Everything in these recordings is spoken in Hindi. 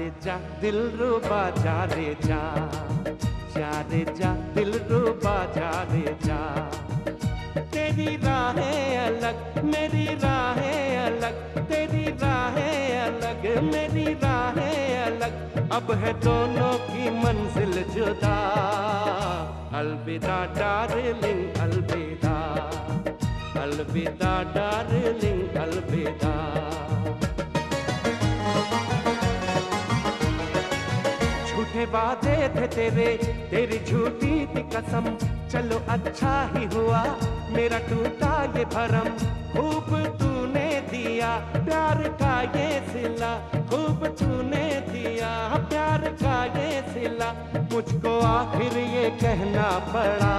रे जा दिल रुबा जा रे जा, जा रे जा दिल रुबा जा रे जा। तेरी राहें अलग मेरी राहें अलग, तेरी राहें अलग मेरी राहें अलग, अब है दोनों की मंजिल जुदा। अलविदा डार्लिंग अलविदा, अलविदा डार्लिंग अलविदा। झूठे वादे थे तेरे, तेरी झूठी थी कसम, चलो अच्छा ही हुआ मेरा टूटा ये भरम। खूब तूने दिया प्यार का ये सिला, खूब तूने दिया प्यार का ये सिला, मुझको आखिर ये कहना पड़ा।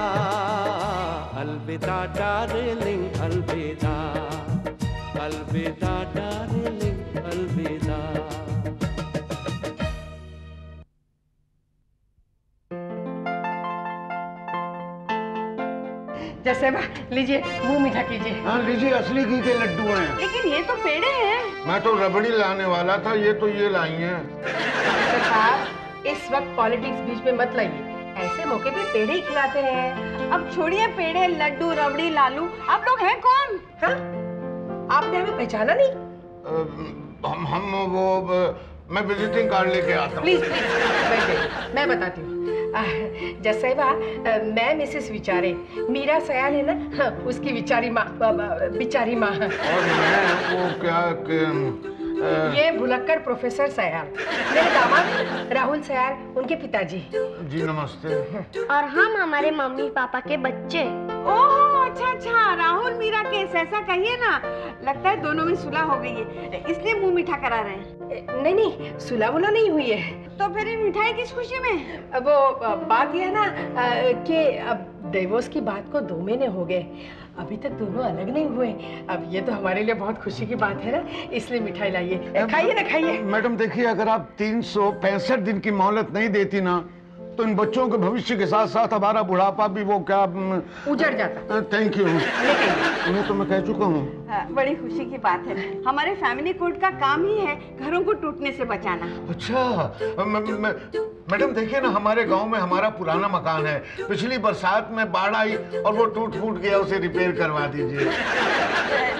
अलविदा डार्लिंग अलविदा, अलविदा डार्लिंग अलविदा। जैसे लीजिए, मुंह मीठा कीजिए। हाँ लीजिए, असली घी के लड्डू हैं। लेकिन ये तो पेड़े हैं। मैं तो रबड़ी लाने वाला था, ये तो ये लाई हैं। साहब, इस वक्त पॉलिटिक्स बीच में मत लाइए, ऐसे मौके पे पेड़े ही खिलाते हैं। अब छोड़िए पेड़े, लड्डू, रबड़ी, लालू, आप लोग हैं कौन? हाँ? आपने हमें पहचाना नहीं? हम वो मैं विजिटिंग कार्ड लेके आता हूँ। प्लीज प्लीज बैठिए, मैं बताती हूँ। जैसे मैं मिसेस विचारे, मीरा सयाल है ना, उसकी बिचारी माँ, बिचारी माँ। और मैं वो क्या ये भुलक्कड़ प्रोफेसर सयाल, मेरे दामाद राहुल सयाल, उनके पिताजी। जी नमस्ते। और हम हमारे मम्मी पापा के बच्चे। ओह अच्छा अच्छा, राहुल मीरा केस, ऐसा कहिए ना। लगता है दोनों में सुलह हो गई है, इसलिए मुंह मीठा करा रहे हैं। नहीं नहीं, सुलह वुलह नहीं हुई है। तो फिर ये मिठाई किस खुशी में? वो बात यह है ना कि अब डिवोर्स की बात को 2 महीने हो गए, अभी तक दोनों अलग नहीं हुए। अब ये तो हमारे लिए बहुत खुशी की बात है ना, इसलिए मिठाई लाइए, खाइए ना खाइए। मैडम देखिए, अगर आप 365 दिन की मोहलत नहीं देती ना, तो इन बच्चों के भविष्य के साथ साथ हमारा बुढ़ापा भी वो क्या उजड़ जाता। Thank you. उन्हें तो मैं कह चुका हूँ। बड़ी खुशी की बात है, हमारे फैमिली कोर्ट का काम ही है घरों को टूटने से बचाना। अच्छा मैडम देखिए ना, हमारे गांव में हमारा पुराना मकान है, पिछली बरसात में बाढ़ आई और वो टूट फूट गया, उसे रिपेयर करवा दीजिए।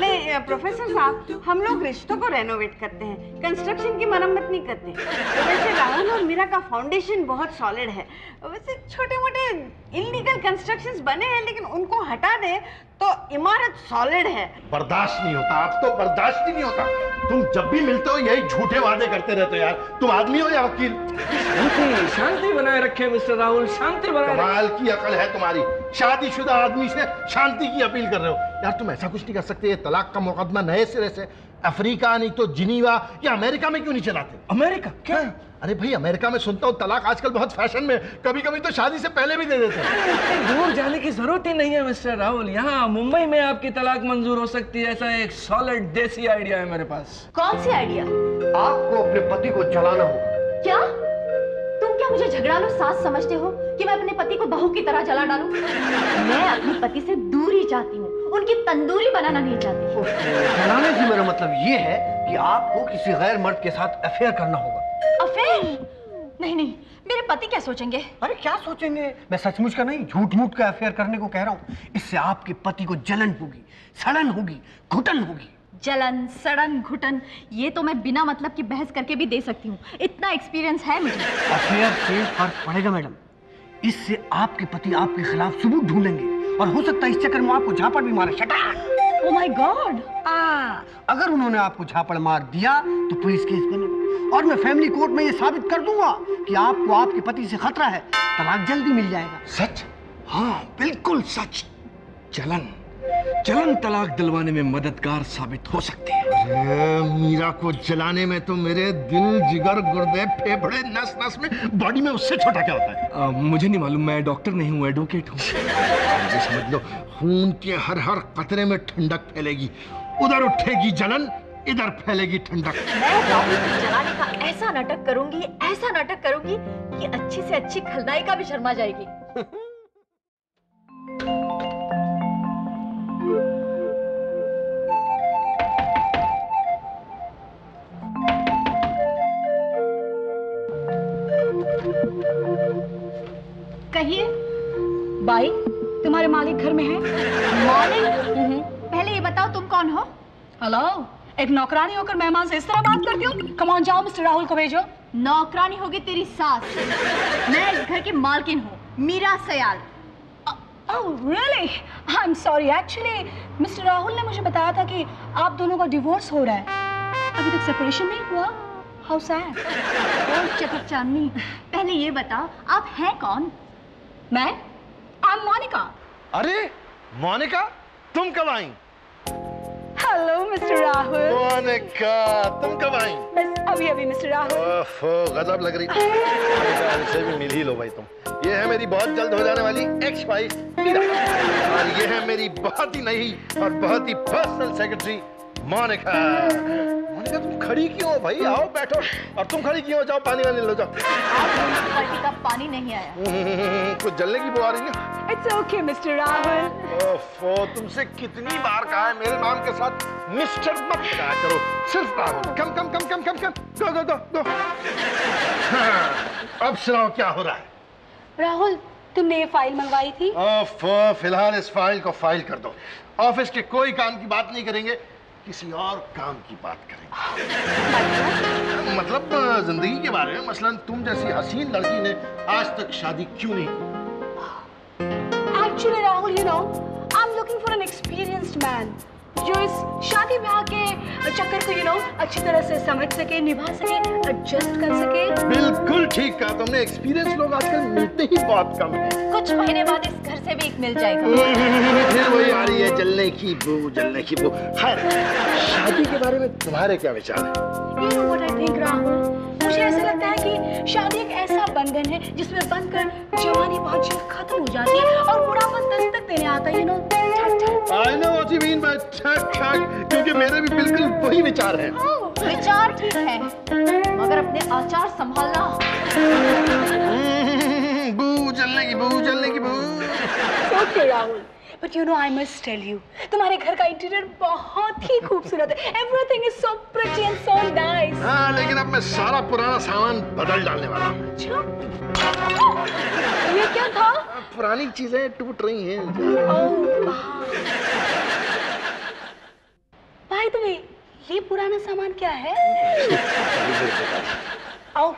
नहीं प्रोफेसर साहब, हम लोग रिश्तों को रेनोवेट करते हैं, कंस्ट्रक्शन की मरम्मत नहीं करते। तो वैसे राहुल और मीरा का फाउंडेशन बहुत सॉलिड है। वैसे छोटे मोटे इलीगल कंस्ट्रक्शंस बने हैं, लेकिन उनको हटा दे तो इमारत सॉलिड है। बर्दाश्त नहीं होता, आप तो बर्दाश्त ही नहीं होता। तुम जब भी मिलते हो यही झूठे वादे करते रहते हो यार। तुम आदमी हो या वकील? शांति शांति बनाए रखे मिस्टर राहुल, शांति बनाए रखे। कमाल की अकल है तुम्हारी, शादीशुदा आदमी से शांति की अपील कर रहे हो यार। तुम ऐसा कुछ नहीं कर सकते, ये तलाक का मुकदमा नए सिरे से अफ्रीका नहीं तो जिनीवा या अमेरिका में क्यों नहीं चलाते? अमेरिका क्या? अरे भाई, अमेरिका में सुनता हूँ तलाक आजकल बहुत फैशन में, कभी कभी तो शादी से पहले भी दे देते हैं। दूर जाने की जरूरत ही नहीं है मिस्टर राहुल, यहाँ मुंबई में आपकी तलाक मंजूर हो सकती है। ऐसा एक सॉलिड देसी आइडिया है मेरे पास। कौन सी आइडिया? आपको अपने पति को जलाना होगा। क्या तुम क्या मुझे झगड़ालू सास समझते हो कि मैं अपने पति को बहू की तरह जला डालूं? मैं अपने पति से दूरी चाहती हूँ, उनकी तंदूरी बनाना नहीं चाहती। जलाने से मेरा मतलब ये है कि आपको किसी गैर मर्द के साथ अफेयर करना होगा। अफेयर? नहीं नहीं, मेरे पति क्या सोचेंगे? अरे क्या सोचेंगे, मैं सचमुच का नहीं झूठ मूठ का अफेयर करने को कह रहा हूँ। इससे आपके पति को जलन होगी, सड़न होगी, घुटन होगी। जलन, सड़न, घुटन, ये तो मैं बिना मतलब की बहस करके भी दे सकती हूँ, इतना एक्सपीरियंस है मुझे। अफेयर से फर्क पड़ेगा मैडम, इससे आपके पति आपके खिलाफ सबूत ढूंढेंगे और हो सकता है इस चक्कर में आपको झापड़ भी मारे। Oh my God! अगर उन्होंने आपको झापड़ मार दिया तो पुलिस केस बनेगा और मैं फैमिली कोर्ट में ये साबित कर दूंगा कि आपको आपके पति से खतरा है, तलाक जल्दी मिल जाएगा। सच? हाँ बिल्कुल सच। जलन तलाक दिलवाने में मददगार साबित हो सकती है। मीरा को जलाने में तो मेरे दिल, जिगर, गुर्दे, फेफड़े, नस नस में, बॉडी में उससे छोटा क्या होता है? मुझे नहीं मालूम, मैं डॉक्टर नहीं हूँ, एडवोकेट हूँ। समझ लो, खून के हर हर कतरे में ठंडक फैलेगी। उधर उठेगी जलन, इधर फैलेगी ठंडक। मैं जलाने का ऐसा नाटक करूंगी कि अच्छी से अच्छी खलनायिका भी शर्मा जाएगी। डार्लिंग, पहले ये बताओ तुम कौन हो? हेलो, एक नौकरानी होकर मेहमान से इस तरह बात करती हो? कम ऑन, जाओ मिस्टर राहुल को भेजो। नौकरानी होगी तेरी सास। मैं इस घर की मालकिन हूँ, Meera Sayal. Oh really? I'm sorry. Actually, mister Rahul ने मुझे बताया था कि आप दोनों का डिवोर्स हो रहा है। अभी तक सेपरेशन नहीं हुआ। How sad? ओ चटक चांदनी, पहले ये बताओ आप हैं कौन? मैं? I'm मोनिका। अरे मोनिका, तुम कब आई? Hello mister Rahul. मोनिका, तुम कब आई? बस अभी मिस्टर राहुल। ओफो, गजब लग रही। मोनिका, इनसे भी मिल ही लो भाई तुम। ये है मेरी बहुत जल्द हो जाने वाली एक्स वाइफ मीरा, और ये है मेरी बहुत ही नई और बहुत ही पर्सनल सेक्रेटरी मोनिका। मोनिका, तुम खड़ी क्यों हो भाई? आओ बैठो। और तुम खड़ी क्यों हो? जाओ पानी वानी लो जाओ। बाल्टी का पानी नहीं आया। कुछ जलने की बुआ रही है। It's okay mister Rahul. ओफो, तुमसे कितनी बार कहा है मेरे नाम के साथ मिस्टर मत कहा करो, सिर्फ राहुल। कम कम कम कम कम कम, दो। हाँ, अब सुनाओ क्या हो रहा है? राहुल, तुमने ये फाइल मंगवाई थी? ओफो, फिलहाल इस फाइल को फाइल कर दो। ऑफिस के कोई काम की बात नहीं करेंगे, किसी और काम की बात करेंगे। मतलब जिंदगी के बारे में। मसलन तुम जैसी हसीन लड़की ने आज तक शादी क्यों नहीं की? Actually, Rahul, you know, I'm looking for an experienced man जो इस शादी ब्याह के चक्कर को, you know, अच्छी तरह से समझ सके, निभा सके, एडजस्ट कर सके। बिल्कुल ठीक कहा तुमने। एक्सपीरियंस लोग आजकल मिलते ही बहुत कम हैं। कुछ महीने बाद इस घर से भी एक मिल जाएगा। फिर वही आ रही है जलने की बू। खैर, शादी के बारे में तुम्हारे क्या विचार हैं? You know what I think, Rahul? मुझे ऐसा लगता है कि शादी एक ऐसा बंधन है जिसमें बंधकर जवानी बहुत जल्द खत्म हो जाती है और बुढ़ापा दस्तक देने आता है, you know? I know what you mean by ठक, क्योंकि मेरे भी बिल्कुल वही विचार हैं। विचार ठीक है, मगर अपने आचार संभालना। बू जलने की बू। Okay, Rahul. But you know, I must tell you, तुम्हारे घर का इंटीरियर बहुत ही खूबसूरत है। Everything is so pretty and so nice. हाँ, लेकिन अब मैं सारा पुराना सामान बदल डालने वाला हूँ। ये क्या था? पुरानी चीजें टूट रही हैं। By the way, ये पुराना सामान क्या है? आओ।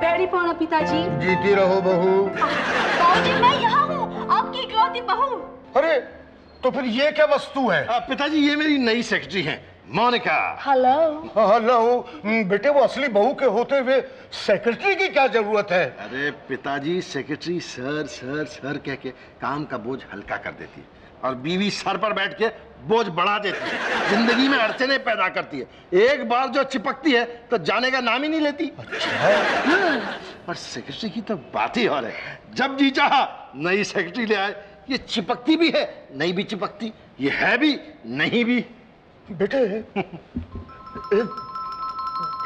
पैरी पौना पिताजी। जीती रहो बहू। बाबूजी, मैं यहाँ हूँ, आपकी इकलौती बहू। अरे, तो फिर ये क्या वस्तु है? पिताजी, ये मेरी नई सेक्रेटरी हैं, मोनिका। हेलो। बेटे, वो असली बहू के होते हुए सेक्रेटरी की क्या जरूरत है? अरे पिताजी, सेक्रेटरी सर कह के काम का बोझ हल्का कर देती है, और बीवी सर पर बैठ के बोझ बढ़ा देती है, जिंदगी में अड़चने पैदा करती है। एक बार जो चिपकती है तो जाने का नाम ही नहीं लेती। अच्छा। और सेक्रेटरी की तो बात ही और है। जब जी चाहा नई सेक्रेटरी ले आए। ये चिपकती भी है, नहीं भी चिपकती, ये है भी, नहीं भी। बेटे,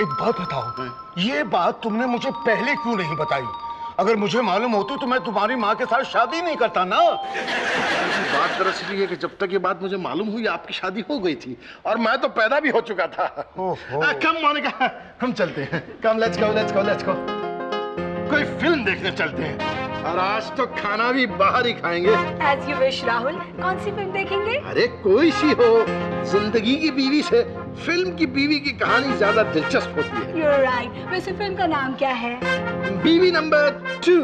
एक बात बताओ, ये बात तुमने मुझे पहले क्यों नहीं बताई? अगर मुझे मालूम होती तो मैं तुम्हारी माँ के साथ शादी नहीं करता ना। बात दरअसल ये है कि जब तक ये बात मुझे मालूम हुई आपकी शादी हो गई थी और मैं तो पैदा भी हो चुका था। कम मोनिका, हम चलते हैं। कम, लेट्स गो। कोई फिल्म देखने चलते हैं, और आज तो खाना भी बाहर ही खाएंगे। As you wish, Rahul. कौन सी फिल्म देखेंगे? अरे कोई सी हो। जिंदगी की बीवी से फिल्म की बीवी की कहानी ज्यादा दिलचस्प होती है। You're right. वैसे फिल्म का नाम क्या है? बीवी नंबर 2।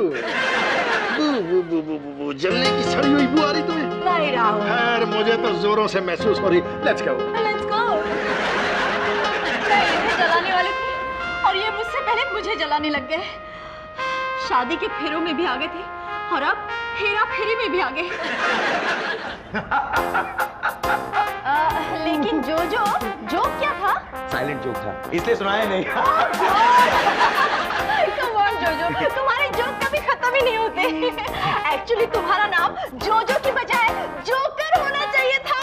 बू जलने की सड़ी हुई बू आ रही तुम्हें? नहीं राहुल। खैर, मुझे तो जोरों से महसूस हो रही। Let's go. मैं इन्हें जलाने वाली थी और ये मुझसे पहले मुझे जलाने लग गए। शादी के फेरों में भी आ गए थे और अब हेरा फेरी में भी आ गए। लेकिन जोक क्या था? साइलेंट जोक था, इसलिए सुनाया नहीं। Come on, जोजो, तुम्हारे जोक कभी खत्म ही नहीं होते। एक्चुअली तुम्हारा नाम जोजो की बजाय जोकर होना चाहिए था।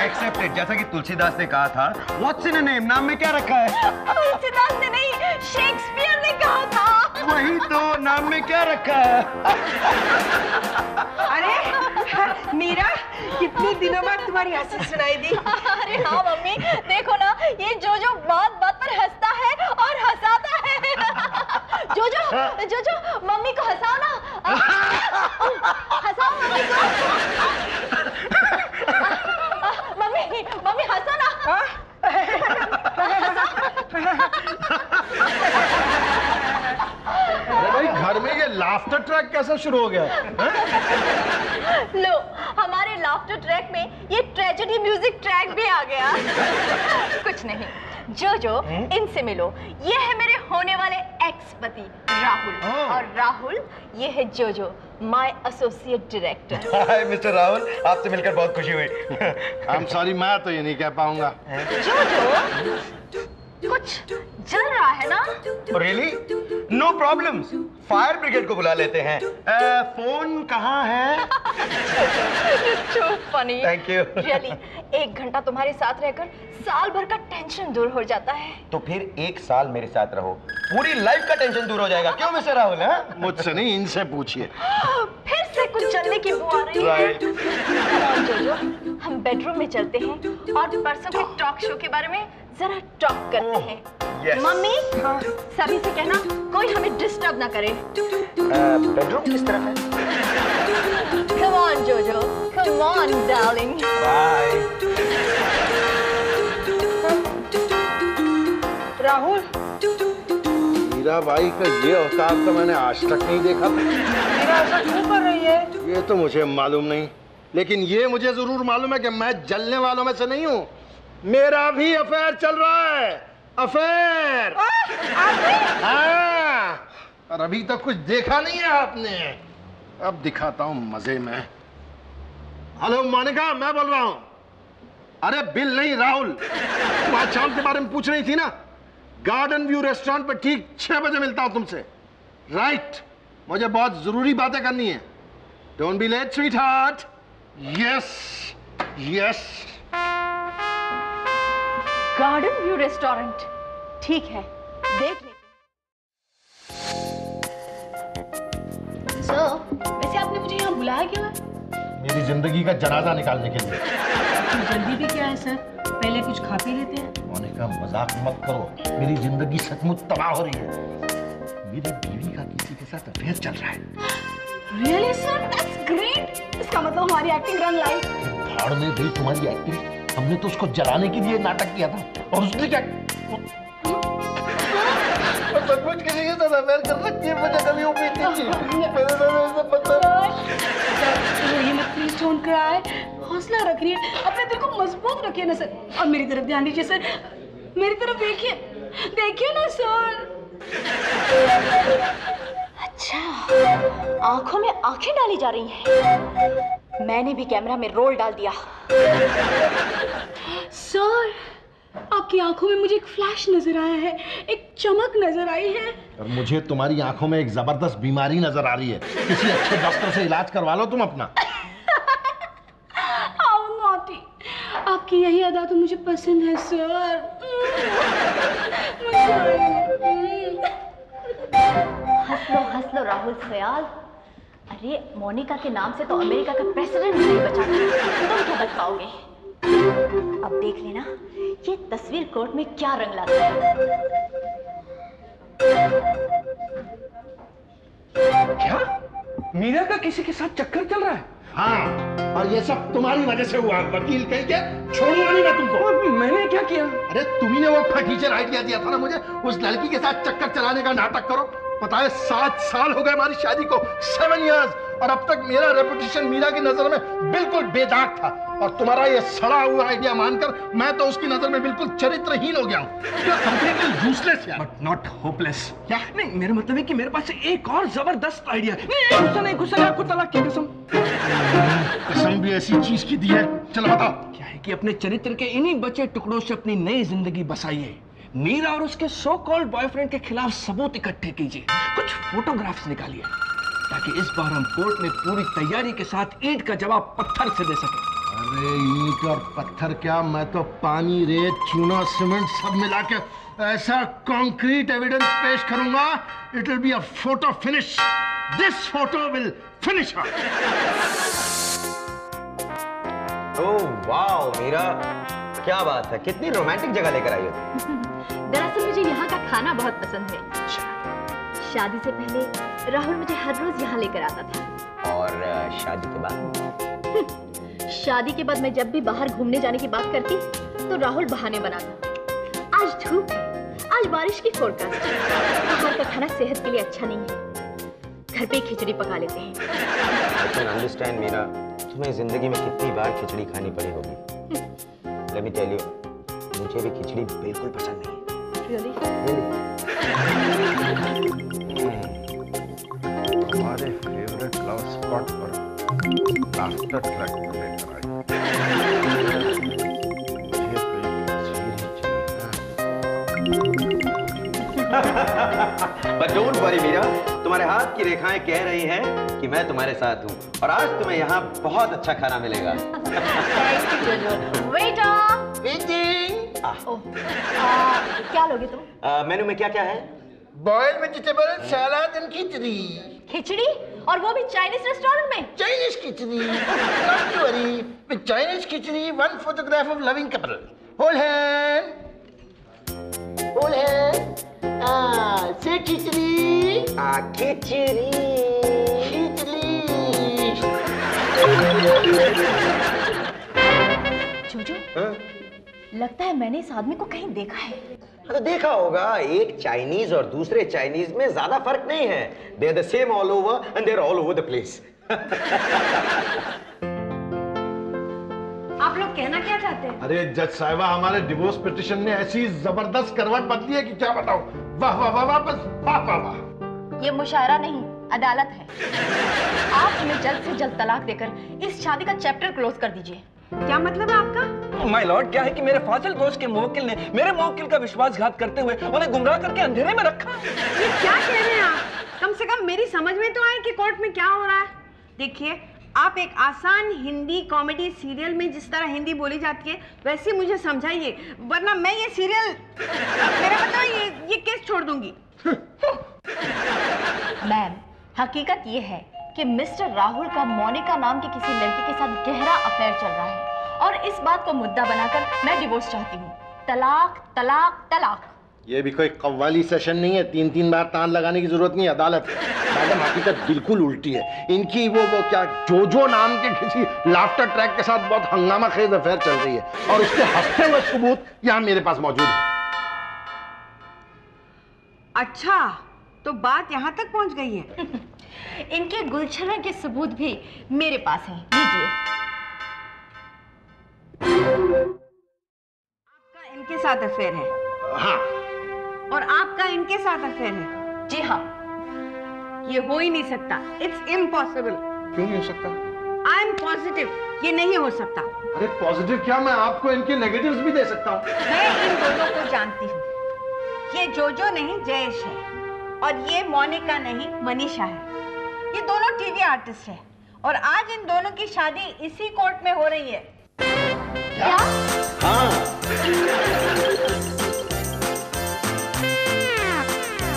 एक्सेप्टेड, जैसा कि तुलसीदास ने कहा था। What's in a name? नाम में क्या रखा है? तुलसीदास ने नहीं, शेक्सपियर ने कहा था। वही तो, नाम में क्या रखा है? अरे मीरा, कितने दिनों बाद तुम्हारी हंसी सुनाई दी। अरे हाँ मम्मी, देखो ना, ये जोजो बात बात पर हंसता है और हंसाता है। जोजो मम्मी को हंसाओ ना। कैसा शुरू हो गया है? लो, हमारे लाफ्टर ट्रैक में ये ट्रेजेडी म्यूजिक ट्रैक भी आ गया। कुछ नहीं, जोजो इनसे मिलो, ये है मेरे होने वाले एक्स पति राहुल, और राहुल ये है जोजो, my associate director. Hi mister Rahul, आपसे मिलकर बहुत खुशी हुई। आई एम सॉरी, मैं तो ये नहीं कह पाऊंगा। जोजो कुछ जल रहा है ना? Really? No problems, fire brigade को बुला लेते हैं। फोन कहाँ है? So funny. Thank you. Really, 1 घंटा तुम्हारे साथ रहकर साल भर का टेंशन दूर हो जाता है। तो फिर 1 साल मेरे साथ रहो, पूरी लाइफ का टेंशन दूर हो जाएगा। क्यों मिस्टर राहुल? है मुझसे नहीं, इनसे पूछिए। फिर से कुछ जलने की बू आ रही है। जोजो, हम बेडरूम में चलते हैं और परसों के टॉक शो के बारे में जरा टॉक करते हैं। yes. मम्मी, सभी से कहना कोई हमें डिस्टर्ब ना करे। बेडरूम किस तरफ है? Come on, जोजो, come on, darling. Bye. Rahul, Meera bai का ये अवतार तो मैंने आज तक नहीं देखा। मीरा ऐसा क्यों कर रही है? ये तो मुझे मालूम नहीं, लेकिन ये मुझे जरूर मालूम है कि मैं जलने वालों में से नहीं हूँ। मेरा भी अफेयर चल रहा है, अफेयर। हाँ, और अभी तक कुछ देखा नहीं है आपने। अब दिखाता हूँ मजे में। हेलो मोनिका, मैं बोल रहा हूँ। अरे बिल नहीं, राहुल। तू आज शाम के बारे में पूछ रही थी ना? गार्डन व्यू रेस्टोरेंट पे ठीक 6 बजे मिलता हूँ तुमसे। राइट, मुझे बहुत जरूरी बातें करनी है। Don't be late sweetheart. Yes yes. Garden view restaurant, ठीक है, देख लेते। सर, वैसे आपने मुझे यहाँ बुलाया क्यों है? मेरी जिंदगी का जनाजा निकालने के लिए। जल्दी भी क्या है सर, पहले कुछ खा पी लेते हैं। मोनिका, मजाक मत करो, मेरी जिंदगी सचमुच तबाह हो रही है। मेरी बीवी का किसी के साथ अफेयर चल रहा है। Really sir, that's great. इसका मतलब हमारी एक्टिंग रन लाइक। भाड़ में गई तुम्हारी एक्टिंग। हमने तो उसको जलाने के लिए नाटक किया था, और उसने क्या सचमुच किसी के साथ अफेयर कर रखी है। मुझे कभी उम्मीद नहीं थी। मेरे से मतलब ये मत प्लीज डोंट क्राई, हौसला रखिए, अपने दिल को मजबूत रखिए ना सर। और मेरी तरफ ध्यान दीजिए सर, मेरी तरफ देखिए, देखिए ना सर। अच्छा, आंखों में आंखें डाली जा रही हैं। मैंने भी कैमरा में रोल डाल दिया। सर, आपकी आंखों में मुझे एक फ्लैश नजर आया है, एक चमक नजर आई है। और मुझे तुम्हारी आंखों में एक जबरदस्त बीमारी नजर आ रही है। किसी अच्छे डॉक्टर से इलाज करवा लो तुम अपना। How naughty! आपकी यही अदा तो मुझे पसंद है सर। हंस लो राहुल सयाल। अरे मोनिका के नाम से तो अमेरिका का प्रेसिडेंट नहीं बचा, तुम क्या बच पाओगे? अब देख लेना ये तस्वीर कोर्ट में क्या रंग लाता है। क्या? मीरा का किसी के साथ चक्कर चल रहा है? हाँ, और ये सब तुम्हारी वजह से हुआ। वकील कह के छोड़ूंगा नहीं मैं तुमको। मैंने क्या किया? अरे तुम्ही ने वो फटीचर आइडिया दिया था ना मुझे, उस लड़की के साथ चक्कर चलाने का नाटक करो। पता है 7 साल हो गए हमारी शादी को, 7 इयर्स, और अब तक मेरा रेपुटेशन मीरा की नजर में बिल्कुल बेदाग था। और तुम्हारा ये सड़ा हुआ आइडिया मानकर मैं तो उसकी नजर में बिल्कुल चरित्रहीन हो गया हूँ। कंप्लीटली यूजलेस यार। But not hopeless. क्या? नहीं, मेरा मतलब है कि मेरे पास एक और जबरदस्त आइडिया है। नहीं, गुस्सा आपको तलाक की कसम। कसम भी ऐसी चीज की दी है? चलो बताओ। क्या है कि अपने चरित्र के इन्हीं बचे टुकड़ों से अपनी नई जिंदगी बसाइए। मीरा और उसके सो कॉल्ड बॉयफ्रेंड के खिलाफ सबूत इकट्ठे कीजिए, कुछ फोटोग्राफ्स निकालिए, ताकि इस बार हम कोर्ट में पूरी तैयारी के साथ ईंट का जवाब पत्थर से दे सके। अरे ईंट और पत्थर क्या, मैं तो पानी, रेत, चूना, सीमेंट सब मिला के ऐसा कॉन्क्रीट एविडेंस पेश करूंगा। It will be a photo finish. This photo will finish her. Oh wow Meera, क्या बात है, कितनी रोमांटिक जगह लेकर आई हो। दरअसल मुझे यहाँ का खाना बहुत पसंद है। शादी से पहले राहुल मुझे हर रोज यहाँ लेकर आता था। और शादी के बाद? शादी के बाद मैं जब भी बाहर घूमने जाने की बात करती तो राहुल बहाने बनाता। आज धूप, आज बारिश की फोरकास्ट, बाहर का खाना सेहत के लिए अच्छा नहीं है। घर पे खिचड़ी पका लेते हैं। I can understand मीरा, तुम्हें जिंदगी में कितनी बार खिचड़ी खानी पड़ी होगी। Let me tell you, मुझे भी खिचड़ी बिल्कुल पसंद नहीं। Really? हमारे फेवरेट लव स्पॉट पर लाफ्टर ट्रैक में लेकर आए। But don't worry मीरा, तुम्हारे हाथ की रेखाएं कह रही हैं कि मैं तुम्हारे साथ हूँ और आज तुम्हें यहाँ बहुत अच्छा खाना मिलेगा। क्या लोगे तुम? मेनू में क्या क्या है? बॉइल्ड वेजिटेबल सलाद एंड खिचड़ी। खिचड़ी? और वो भी चाइनीज रेस्टोरेंट में? Chinese khichdi. Not to worry, with Chinese khichdi, one photograph of loving couple. Hold hand. Hold hand. से खिचड़ी। खिचड़ी। खिचड़ी। जोजो, लगता है मैंने इस आदमी को कहीं देखा है। तो देखा होगा, एक चाइनीज और दूसरे चाइनीज में ज्यादा फर्क नहीं है। They are the same all over and they are all over the place. आप लोग कहना क्या चाहते हैं? अरे जज साहिबा, हमारे डिवोर्स पिटीशन ने ऐसी जबरदस्त करवट बदली है कि क्या बताऊं। वाह वाह वाह वाह, बस वाह वाह वाह। ये मुशायरा नहीं, अदालत है। आप हमें जल्द से जल्द तलाक देकर इस शादी का चैप्टर क्लोज कर दीजिए। क्या मतलब है आपका? माय लॉर्ड, क्या है कि मेरे फाजिल दोस्त के मुवक्किल ने मेरे मुवक्किल का विश्वासघात करते हुए उन्हें गुमराह करके अंधेरे में रखा। ये क्या कह रहे हैं आप? कम से कम मेरी समझ में तो आए कि कोर्ट में क्या हो रहा है। देखिए, आप एक आसान हिंदी कॉमेडी सीरियल में जिस तरह हिंदी बोली जाती है वैसे मुझे समझाइए, वरना मैं ये सीरियल, मेरा मतलब ये केस छोड़ दूंगी। मैम, हकीकत ये है कि मिस्टर राहुल का मोनिका नाम की किसी लड़की के साथ गहरा अफेयर चल रहा है और इस बात को मुद्दा बनाकर मैं डिवोर्स चाहती हूँ। तलाक तलाक तलाक। ये भी कोई कव्वाली सेशन नहीं है, 3-3 बार तान लगाने की जरूरत नहीं है, अदालत है। मैडम, हकीकत बिल्कुल उल्टी है। इनकी वो क्या जोजो नाम के किसी लाफ्टर ट्रैक के साथ बहुत हंगामा खेज अफेयर चल रही है और उसके हफ्ते हुए सबूत यहाँ मेरे पास मौजूद है। अच्छा, तो बात यहाँ तक पहुँच गई है। इनके गुलछर्रे के सबूत भी मेरे पास हैं, लीजिए। आपका इनके साथ अफेयर है? हाँ। और आपका इनके साथ अफेयर है? जी हाँ। ये हो ही नहीं सकता। It's impossible. क्यों नहीं हो सकता? आई एम पॉजिटिव, ये नहीं हो सकता। अरे पॉजिटिव क्या, मैं आपको इनके नेगेटिव्स भी दे सकता हूँ। मैं इन दोनों को जानती हूँ। ये जोजो नहीं जयेश है और ये मोनिका नहीं मनीषा है। ये दोनों टीवी आर्टिस्ट हैं और आज इन दोनों की शादी इसी कोर्ट में हो रही है। क्या? हाँ।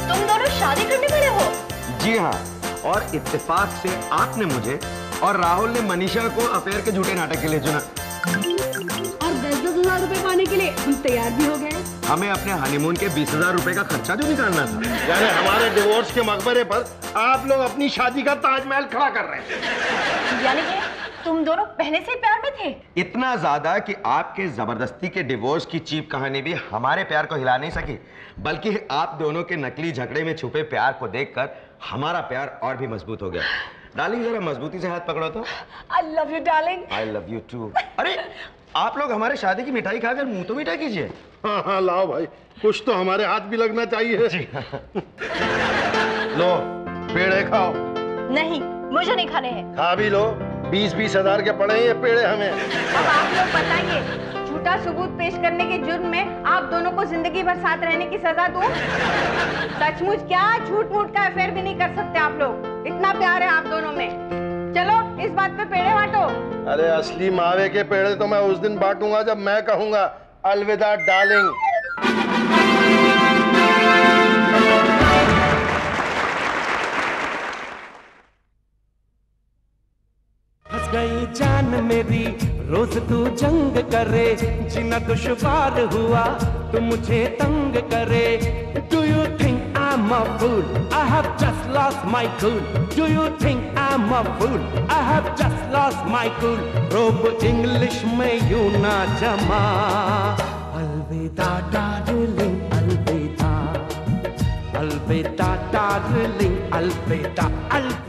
तुम दोनों शादी करने वाले हो? जी हाँ, और इत्तेफाक से आपने मुझे और राहुल ने मनीषा को अफेयर के झूठे नाटक के लिए चुना। और 10-10 हजार रुपए पाने के लिए हम तैयार भी हो गए। हमें अपने हनीमून के 20,000 रुपए का खर्चा जो निकालना था। यानी हमारे डिवोर्स के मकबरे पर आप लोग अपनी शादी का ताजमहल खड़ा कर रहे हैं। यानी कि तुम दोनों पहले से प्यार में थे? इतना ज्यादा कि आपके जबरदस्ती के डिवोर्स की चीप कहानी भी हमारे प्यार को हिला नहीं सकी, बल्कि आप दोनों के नकली झगड़े में छुपे प्यार को देखकर हमारा प्यार और भी मजबूत हो गया। डार्लिंग, जरा मजबूती से हाथ पकड़ो तो। I love you, darling. I love you too. अरे, आप लोग हमारे शादी की मिठाई खाकर मुंह तो मीठा कीजिए। हाँ हाँ, लाओ भाई, कुछ तो हमारे हाथ भी लगना चाहिए। जी। लो, पेड़े खाओ। नहीं, मुझे नहीं खाने हैं। खा भी लो, 20-20 हजार के पड़े ये पेड़े हमें। अब आप लोग बताइए, झूठा सबूत पेश करने के जुर्म में आप दोनों को जिंदगी भर साथ रहने की सजा दूं? सचमुच क्या झूठ मूठ का अफेयर भी नहीं कर सकते आप लोग? इतना प्यार है आप दोनों में। चलो इस बात पे पेड़े बांटो। अरे असली मावे के पेड़े तो मैं उस दिन बांटूंगा जब मैं कहूंगा अलविदा डार्लिंग। फंस गई जान मेरी, रोज तू जंग करे, जीना दुश्वार हुआ तो मुझे तंग करे। Do you think I'm a fool? I have just lost my cool. Do you think I'm a fool? I have just lost my cool. रोब इंग्लिश में यूं ना जमा, अलविदा डार्लिंग अलविदा, अलविदा डार्लिंग, अलविदा अलविदा।